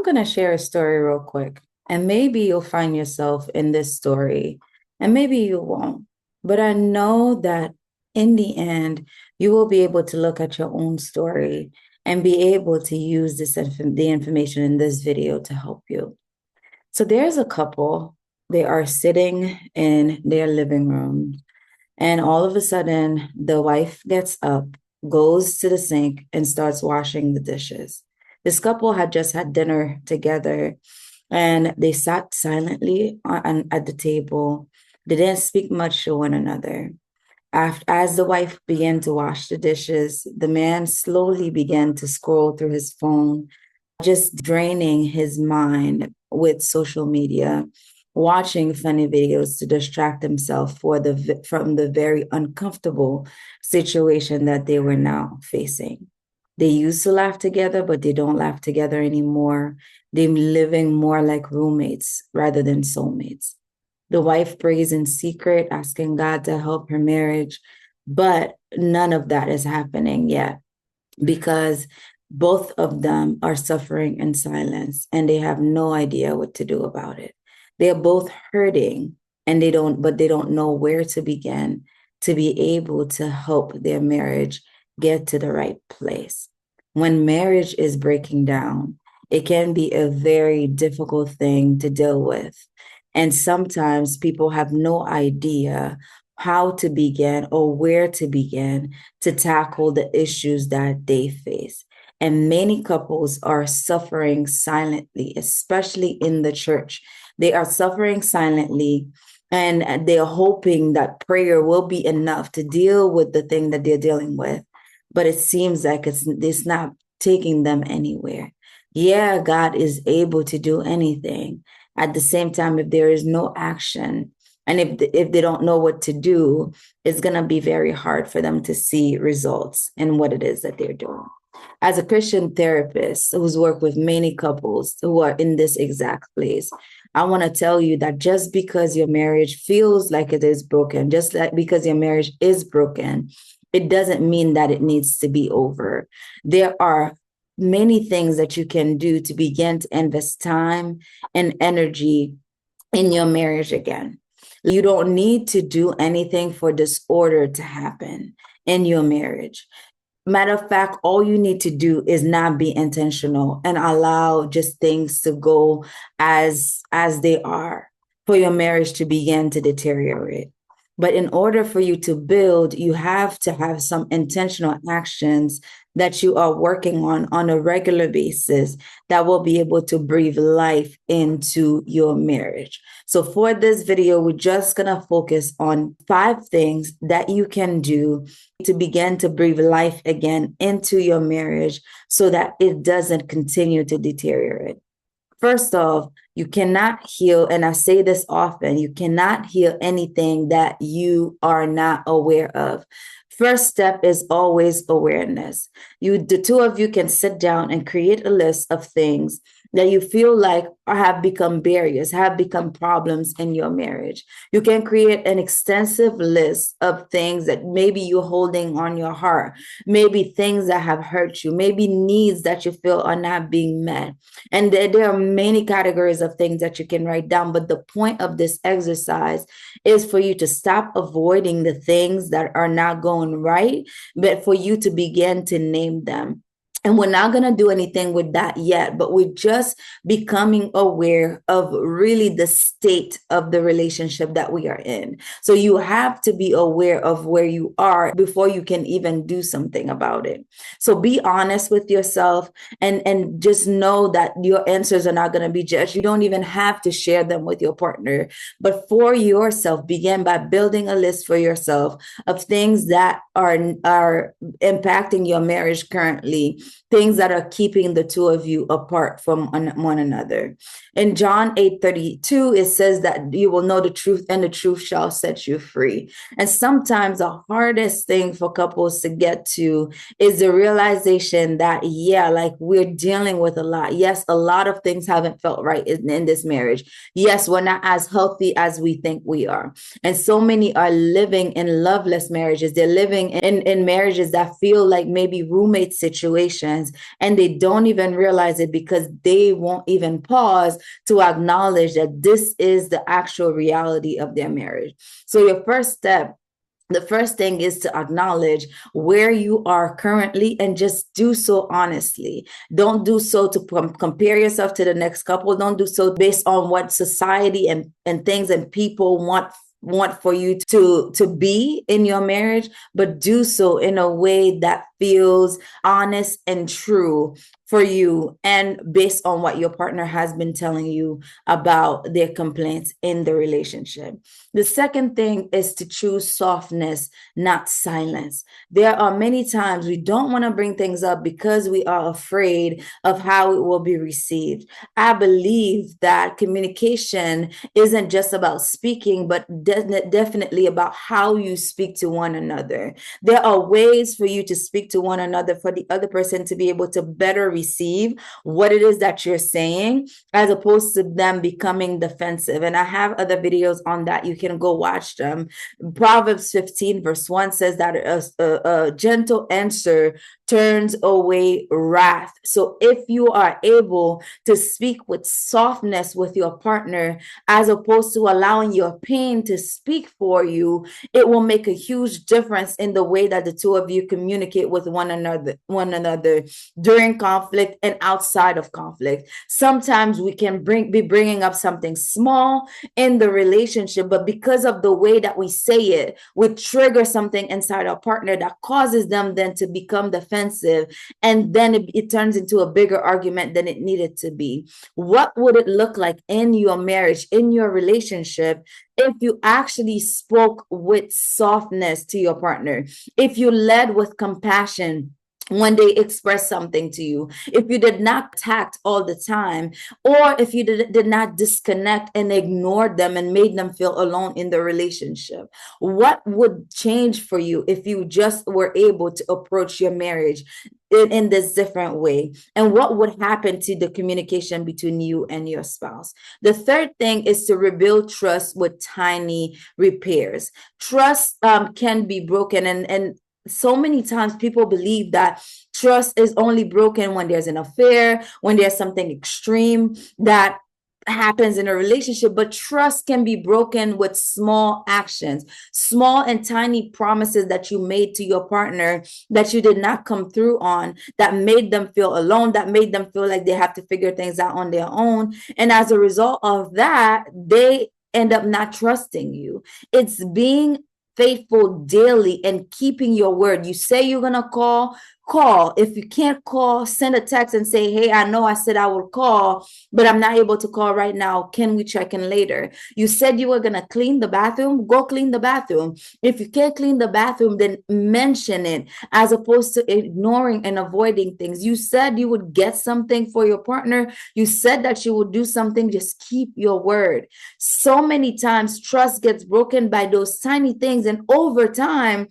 I'm going to share a story real quick, and maybe you'll find yourself in this story, and maybe you won't. But I know that in the end, you will be able to look at your own story and be able to use the information in this video to help you. So there's a couple, they are sitting in their living room, and all of a sudden, the wife gets up, goes to the sink, and starts washing the dishes. This couple had just had dinner together, and they sat silently at the table. They didn't speak much to one another. As the wife began to wash the dishes, the man slowly began to scroll through his phone, just draining his mind with social media, watching funny videos to distract himself from the very uncomfortable situation that they were now facing. They used to laugh together, but they don't laugh together anymore. They're living more like roommates rather than soulmates. The wife prays in secret, asking God to help her marriage, but none of that is happening yet because both of them are suffering in silence and they have no idea what to do about it. They're both hurting and they don't know where to begin to be able to help their marriage get to the right place. When marriage is breaking down, it can be a very difficult thing to deal with. And sometimes people have no idea how to begin or where to begin to tackle the issues that they face. And many couples are suffering silently, especially in the church. They are suffering silently and they're hoping that prayer will be enough to deal with the thing that they're dealing with. But it seems like it's not taking them anywhere. Yeah, God is able to do anything. At the same time, if there is no action, and if they don't know what to do, it's going to be very hard for them to see results in what it is that they're doing. As a Christian therapist who's worked with many couples who are in this exact place, I want to tell you that just because your marriage feels like it is broken, just like because your marriage is broken, it doesn't mean that it needs to be over. There are many things that you can do to begin to invest time and energy in your marriage again. You don't need to do anything for disorder to happen in your marriage. Matter of fact, all you need to do is not be intentional and allow just things to go as they are for your marriage to begin to deteriorate. But in order for you to build, you have to have some intentional actions that you are working on a regular basis that will be able to breathe life into your marriage. So for this video, we're just going to focus on 5 things that you can do to begin to breathe life again into your marriage so that it doesn't continue to deteriorate. First off, you cannot heal, and I say this often, you cannot heal anything that you are not aware of. First step is always awareness. The two of you can sit down and create a list of things that you feel like have become barriers, have become problems in your marriage. You can create an extensive list of things that maybe you're holding on your heart, maybe things that have hurt you, maybe needs that you feel are not being met. And there are many categories of things that you can write down. But the point of this exercise is for you to stop avoiding the things that are not going right, but for you to begin to name them. And we're not going to do anything with that yet, but we're just becoming aware of really the state of the relationship that we are in. So you have to be aware of where you are before you can even do something about it. So be honest with yourself and just know that your answers are not going to be judged. You don't even have to share them with your partner, but for yourself, begin by building a list for yourself of things that are impacting your marriage currently, things that are keeping the two of you apart from one another. In John 8:32, it says that you will know the truth and the truth shall set you free. And sometimes the hardest thing for couples to get to is the realization that, yeah, like we're dealing with a lot. Yes, a lot of things haven't felt right in this marriage. Yes, we're not as healthy as we think we are. And so many are living in loveless marriages. They're living in marriages that feel like maybe roommate situations sense, and they don't even realize it because they won't even pause to acknowledge that this is the actual reality of their marriage. So your first step, the first thing is to acknowledge where you are currently and just do so honestly. Don't do so to compare yourself to the next couple. Don't do so based on what society and things and people want for you to be in your marriage, but do so in a way that feels honest and true for you and based on what your partner has been telling you about their complaints in the relationship. The second thing is to choose softness, not silence. There are many times we don't want to bring things up because we are afraid of how it will be received. I believe that communication isn't just about speaking, but definitely about how you speak to one another. There are ways for you to speak to one another for the other person to be able to better receive what it is that you're saying, as opposed to them becoming defensive. And I have other videos on that. You can go watch them. Proverbs 15 verse 1 says that a gentle answer turns away wrath. So if you are able to speak with softness with your partner, as opposed to allowing your pain to speak for you, it will make a huge difference in the way that the two of you communicate with one another during conflict and outside of conflict. Sometimes we can be bringing up something small in the relationship, but because of the way that we say it, we trigger something inside our partner that causes them then to become defensive, and then it turns into a bigger argument than it needed to be. What would it look like in your marriage, in your relationship, if you actually spoke with softness to your partner, if you led with compassion when they express something to you, if you did not attack all the time, or if you did not disconnect and ignored them and made them feel alone in the relationship? What would change for you if you just were able to approach your marriage in this different way? And what would happen to the communication between you and your spouse? The third thing is to rebuild trust with tiny repairs. Trust can be broken, and so many times people believe that trust is only broken when there's an affair, when there's something extreme that happens in a relationship. But trust can be broken with small actions, small and tiny promises that you made to your partner that you did not come through on, that made them feel alone, that made them feel like they have to figure things out on their own. And as a result of that, they end up not trusting you. It's being faithful daily and keeping your word. You say you're going to call. If you can't call, send a text and say, hey, I know I said I will call, but I'm not able to call right now. Can we check in later? You said you were going to clean the bathroom. Go clean the bathroom. If you can't clean the bathroom, then mention it, as opposed to ignoring and avoiding things. You said you would get something for your partner. You said that you would do something. Just keep your word. So many times trust gets broken by those tiny things, and over time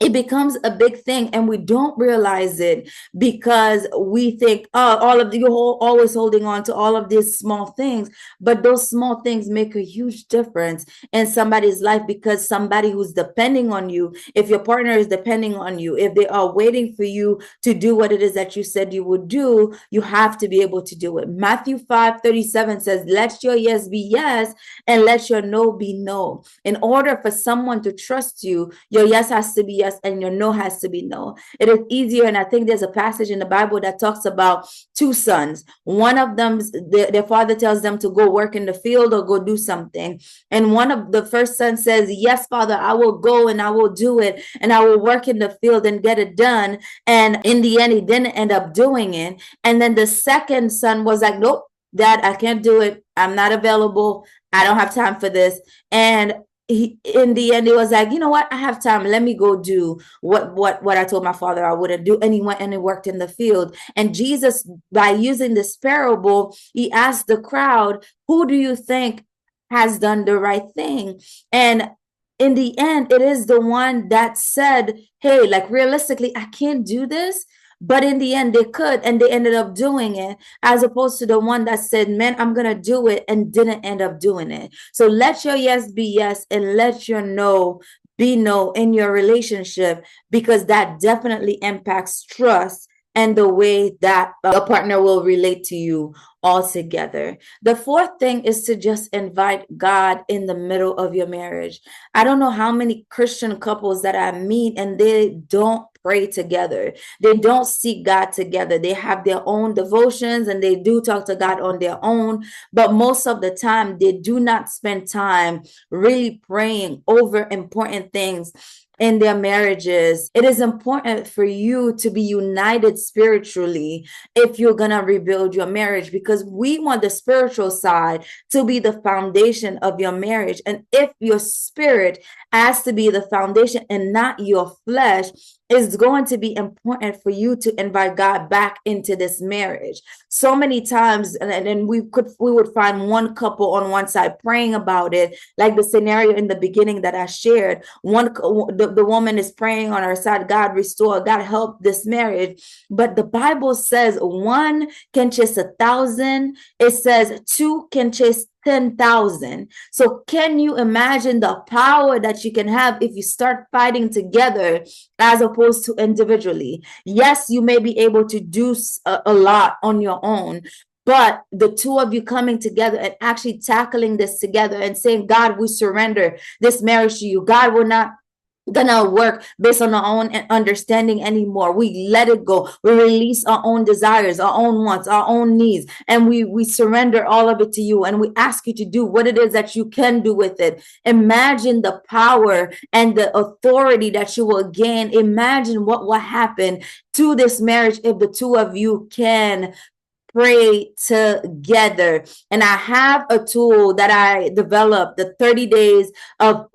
it becomes a big thing, and we don't realize it because we think, oh, all of you're always holding on to all of these small things. But those small things make a huge difference in somebody's life, because somebody who's depending on you, if your partner is depending on you, if they are waiting for you to do what it is that you said you would do, you have to be able to do it. Matthew 5:37 says, let your yes be yes and let your no be no. In order for someone to trust you, your yes has to be yes and your no has to be no. It is easier, and I think there's a passage in the Bible that talks about two sons. One of them, their father tells them to go work in the field or go do something, and one of the first son says, yes, father, I will go and I will do it, and I will work in the field and get it done. And in the end, he didn't end up doing it. And then the second son was like, nope, dad, I can't do it. I'm not available. I don't have time for this. And in the end, he was like, you know what? I have time. Let me go do what I told my father I wouldn't do. And he went and he worked in the field. And Jesus, by using this parable, he asked the crowd, who do you think has done the right thing? And in the end, it is the one that said, hey, like realistically, I can't do this. But in the end, they could, and they ended up doing it, as opposed to the one that said, man, I'm going to do it, and didn't end up doing it. So let your yes be yes, and let your no be no in your relationship, because that definitely impacts trust and the way that your partner will relate to you altogether. The fourth thing is to just invite God in the middle of your marriage. I don't know how many Christian couples that I meet and they don't pray together. They don't seek God together. They have their own devotions and they do talk to God on their own, but most of the time they do not spend time really praying over important things in their marriages. It is important for you to be united spiritually if you're going to rebuild your marriage, because we want the spiritual side to be the foundation of your marriage. And if your spirit has to be the foundation and not your flesh, it's going to be important for you to invite God back into this marriage. So many times, and we would find one couple on one side praying about it, like the scenario in the beginning that I shared. The woman is praying on her side, God restore, God help this marriage. But the Bible says one can chase 1,000. It says two can chase 10,000. So can you imagine the power that you can have if you start fighting together as opposed to individually? Yes, you may be able to do a lot on your own, but the two of you coming together and actually tackling this together and saying, God, we surrender this marriage to you. God, will not gonna work based on our own understanding anymore. We let it go. We release our own desires, our own wants, our own needs, and we surrender all of it to you, and we ask you to do what it is that you can do with it. Imagine the power and the authority that you will gain. Imagine what will happen to this marriage if the two of you can pray together. And I have a tool that I developed, the 30 days of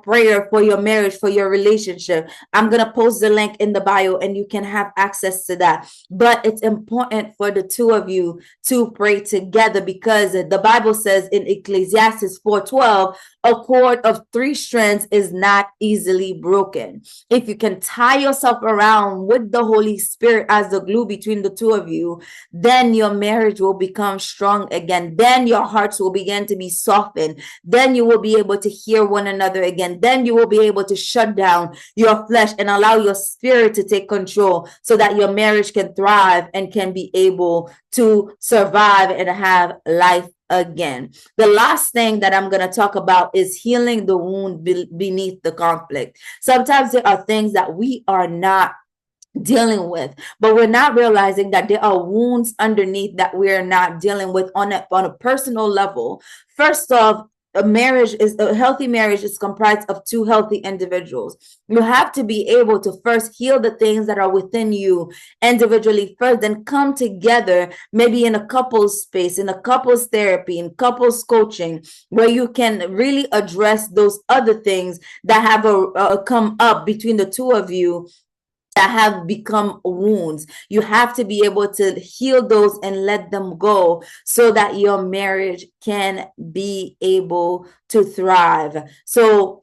prayer for your marriage, for your relationship. I'm going to post the link in the bio and you can have access to that. But it's important for the two of you to pray together, because the Bible says in Ecclesiastes 4:12, a cord of 3 strands is not easily broken. If you can tie yourself around with the Holy Spirit as the glue between the two of you, then your marriage will become strong again. Then your hearts will begin to be softened. Then you will be able to hear one another again. Then you will be able to shut down your flesh and allow your spirit to take control, so that your marriage can thrive and can be able to survive and have life again. The last thing that I'm going to talk about is healing the wound beneath the conflict. Sometimes there are things that we are not dealing with, but we're not realizing that there are wounds underneath that we're not dealing with on a personal level. First off, a healthy marriage is comprised of two healthy individuals. You have to be able to first heal the things that are within you individually first, then come together, maybe in a couples space, in a couples therapy, in couples coaching, where you can really address those other things that have come up between the two of you, that have become wounds. You have to be able to heal those and let them go, so that your marriage can be able to thrive. So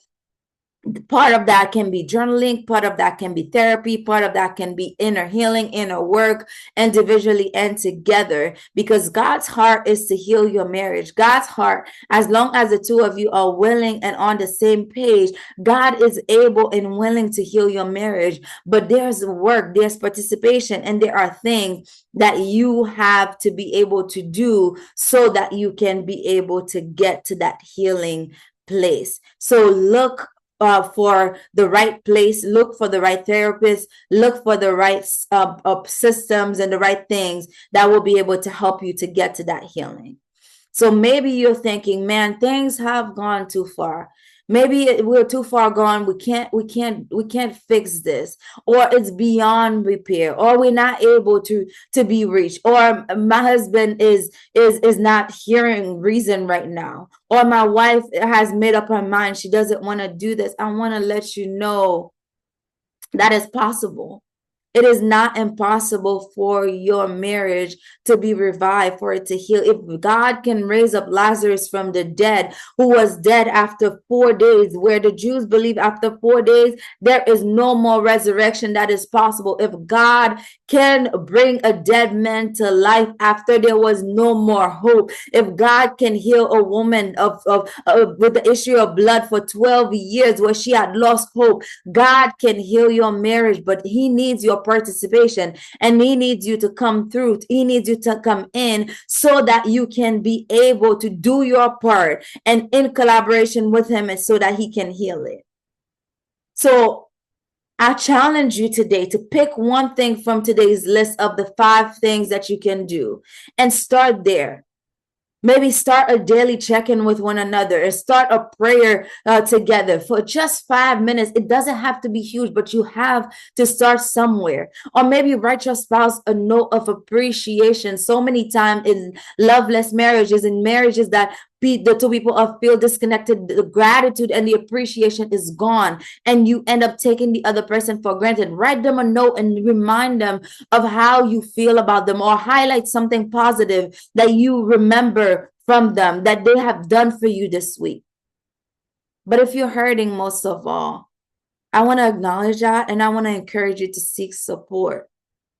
part of that can be journaling, part of that can be therapy, part of that can be inner healing, inner work, individually and together, because God's heart is to heal your marriage. God's heart, as long as the two of you are willing and on the same page, God is able and willing to heal your marriage. But there's work, there's participation, and there are things that you have to be able to do so that you can be able to get to that healing place. So look for the right place, look for the right therapist, look for the right systems and the right things that will be able to help you to get to that healing. So maybe you're thinking, man, things have gone too far. Maybe we're too far gone. We can't fix this, or it's beyond repair, or we're not able to be reached, or my husband is not hearing reason right now, or my wife has made up her mind she doesn't want to do this. I want to let you know that is possible. It is not impossible for your marriage to be revived, for it to heal. If God can raise up Lazarus from the dead, who was dead after 4 days, where the Jews believe after 4 days, there is no more resurrection that is possible. If God can bring a dead man to life after there was no more hope, if God can heal a woman with the issue of blood for 12 years where she had lost hope, God can heal your marriage, but he needs your participation, and he needs you to come through. He needs you to come in so that you can be able to do your part and in collaboration with him, and so that he can heal it. So I challenge you today to pick one thing from today's list of the 5 things that you can do and start there. Maybe start a daily check-in with one another, and start a prayer together for just 5 minutes. It doesn't have to be huge, but you have to start somewhere. Or maybe write your spouse a note of appreciation. So many times in loveless marriages, in marriages that the two people feel disconnected, the gratitude and the appreciation is gone, and you end up taking the other person for granted. Write them a note and remind them of how you feel about them, or highlight something positive that you remember from them that they have done for you this week. But if you're hurting, most of all, I want to acknowledge that, and I want to encourage you to seek support.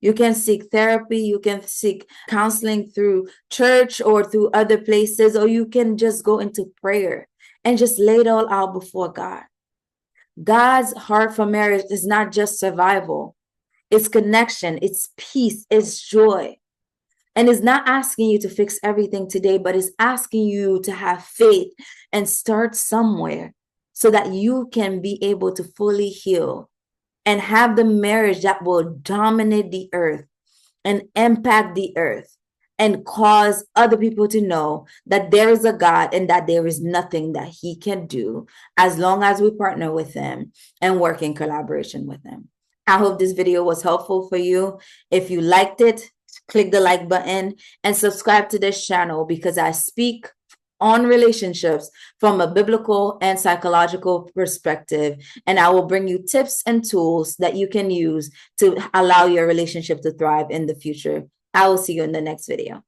You can seek therapy, you can seek counseling through church or through other places, or you can just go into prayer and just lay it all out before God. God's heart for marriage is not just survival, it's connection, it's peace, it's joy. And it's not asking you to fix everything today, but it's asking you to have faith and start somewhere so that you can be able to fully heal and have the marriage that will dominate the earth and impact the earth and cause other people to know that there is a God and that there is nothing that he can do as long as we partner with him and work in collaboration with him. I hope this video was helpful for you. If you liked it, click the like button and subscribe to this channel, because I speak on relationships from a biblical and psychological perspective, and I will bring you tips and tools that you can use to allow your relationship to thrive in the future. I will see you in the next video.